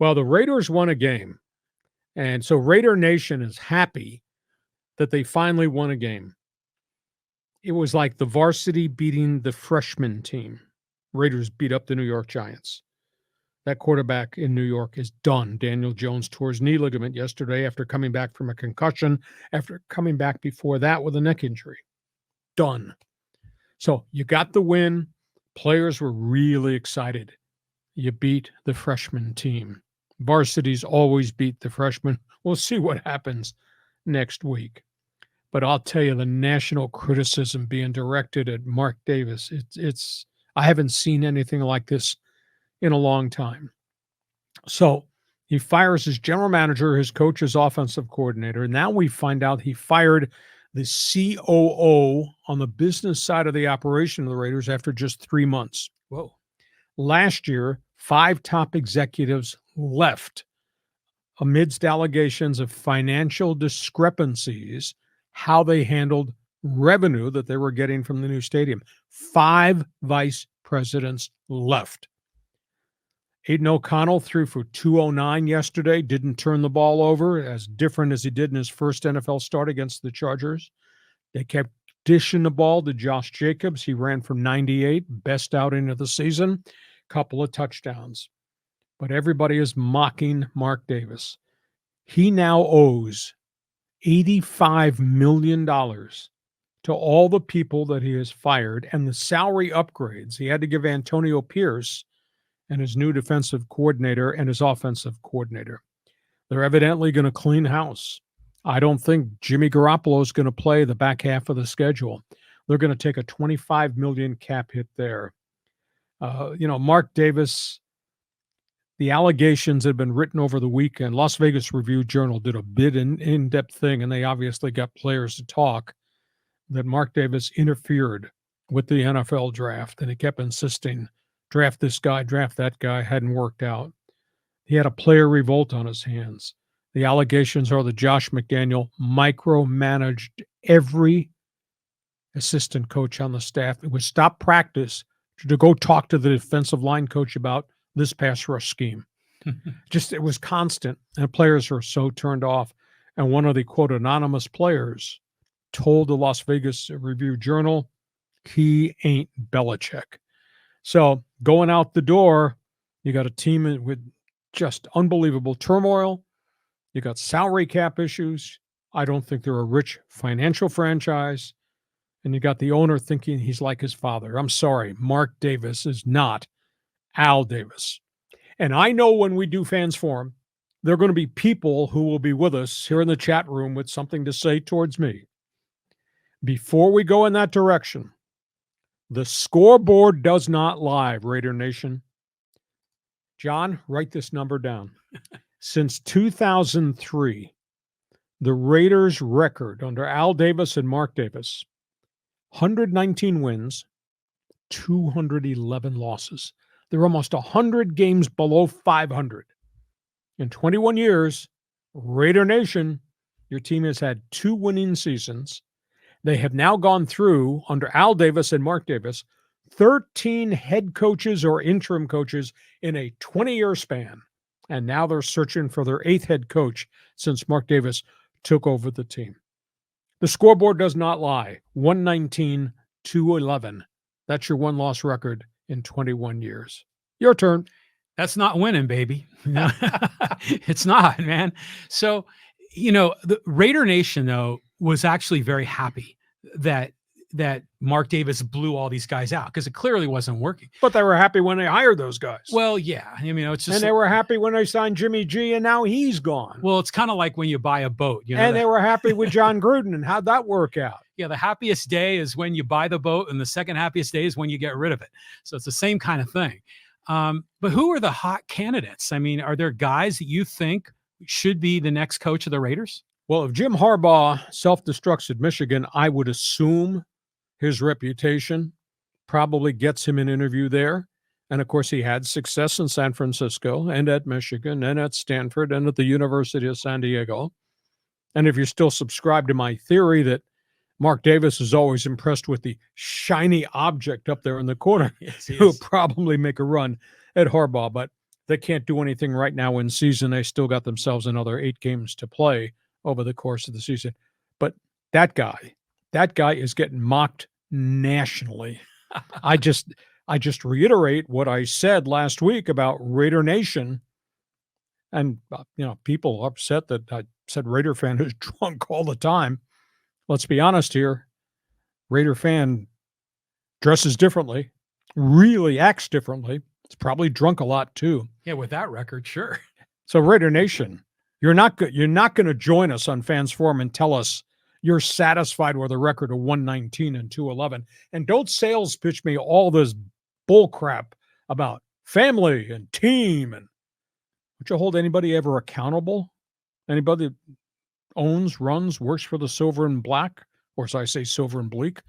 Well, the Raiders won a game. And so Raider Nation is happy that they finally won a game. It was like the varsity beating the freshman team. Raiders beat up the New York Giants. That quarterback in New York is done. Daniel Jones tore his knee ligament yesterday after coming back from a concussion, after coming back before that with a neck injury. Done. So you got the win. Players were really excited. You beat the freshman team. Varsities always beat the freshmen. We'll see what happens next week. But I'll tell you, the national criticism being directed at Mark Davis, it's I haven't seen anything like this in a long time. So he fires his general manager, his coach, his offensive coordinator. Now we find out he fired the COO on the business side of the operation of the Raiders after just 3 months. Whoa. Last year, 5 top executives left amidst allegations of financial discrepancies, how they handled revenue that they were getting from the new stadium. 5 vice presidents left. Aiden O'Connell threw for 209 yesterday, didn't turn the ball over, as different as he did in his first NFL start against the Chargers. They kept dishing the ball to Josh Jacobs. He ran for 98, best outing of the season, couple of touchdowns. But everybody is mocking Mark Davis. He now owes $85 million to all the people that he has fired and the salary upgrades he had to give Antonio Pierce and his new defensive coordinator and his offensive coordinator. They're evidently going to clean house. I don't think Jimmy Garoppolo is going to play the back half of the schedule. They're going to take a $25 million cap hit there. Mark Davis, the allegations had been written over the weekend. Las Vegas Review-Journal did a bit in-depth thing, and they obviously got players to talk, that Mark Davis interfered with the NFL draft, and he kept insisting, draft this guy, draft that guy. Hadn't worked out. He had a player revolt on his hands. The allegations are that Josh McDaniel micromanaged every assistant coach on the staff. It would stop practice to go talk to the defensive line coach about this pass rush scheme. It was constant, and players were so turned off. And one of the, quote, anonymous players told the Las Vegas Review-Journal, he ain't Belichick. So going out the door, you got a team with just unbelievable turmoil. You got salary cap issues. I don't think they're a rich financial franchise. And you got the owner thinking he's like his father. I'm sorry, Mark Davis is not Al Davis. And I know when we do Fans Forum, there are going to be people who will be with us here in the chat room with something to say towards me. Before we go in that direction, the scoreboard does not lie, Raider Nation. John, write this number down. Since 2003, the Raiders' record under Al Davis and Mark Davis, 119 wins, 211 losses. They're almost 100 games below 500. In 21 years, Raider Nation, your team has had 2 winning seasons. They have now gone through, under Al Davis and Mark Davis, 13 head coaches or interim coaches in a 20-year span. And now they're searching for their 8th head coach since Mark Davis took over the team. The scoreboard does not lie. 119-211. That's your one-loss record in 21 years. Your turn. That's not winning, baby. It's not, man. So, the Raider Nation, though, was actually very happy that Mark Davis blew all these guys out, because it clearly wasn't working. But they were happy when they hired those guys. Well, yeah. It's just, and they were happy when they signed Jimmy G, and now he's gone. Well, it's kind of like when you buy a boat. And they were happy with John Gruden, and how'd that work out? Yeah, the happiest day is when you buy the boat, and the second happiest day is when you get rid of it. So it's the same kind of thing. But who are the hot candidates? Are there guys that you think should be the next coach of the Raiders? Well, if Jim Harbaugh self-destructs at Michigan, I would assume his reputation probably gets him an interview there. And, of course, he had success in San Francisco and at Michigan and at Stanford and at the University of San Diego. And if you're still subscribed to my theory that Mark Davis is always impressed with the shiny object up there in the corner, yes, he'll probably make a run at Harbaugh. But they can't do anything right now in season. They still got themselves another 8 games to play over the course of the season. But that guy is getting mocked nationally. I just reiterate what I said last week about Raider Nation. And, people are upset that I said Raider fan who's drunk all the time. Let's be honest here. Raider fan dresses differently, really acts differently. It's probably drunk a lot too. Yeah, with that record, sure. So Raider Nation, you're not going to join us on Fans Forum and tell us you're satisfied with a record of 119 and 211. And don't sales pitch me all this bull crap about family and team. And would you hold anybody ever accountable? Anybody that owns, runs, works for the Silver and Black, or as I say, Silver and Bleak?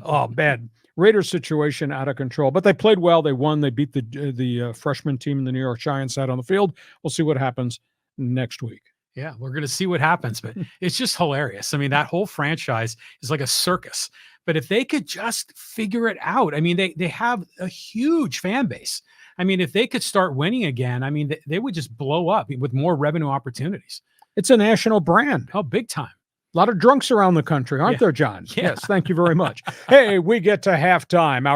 Oh, bad. Raiders situation out of control, but they played well. They won. They beat the freshman team in the New York Giants out on the field. We'll see what happens next week. Yeah, we're going to see what happens, but it's just hilarious. I mean, that whole franchise is like a circus. But if they could just figure it out, I mean, they have a huge fan base. I mean, if they could start winning again, I mean, they would just blow up with more revenue opportunities. It's a national brand. Oh, big time. A lot of drunks around the country, aren't there, John? Yeah. Yes, thank you very much. Hey, we get to halftime.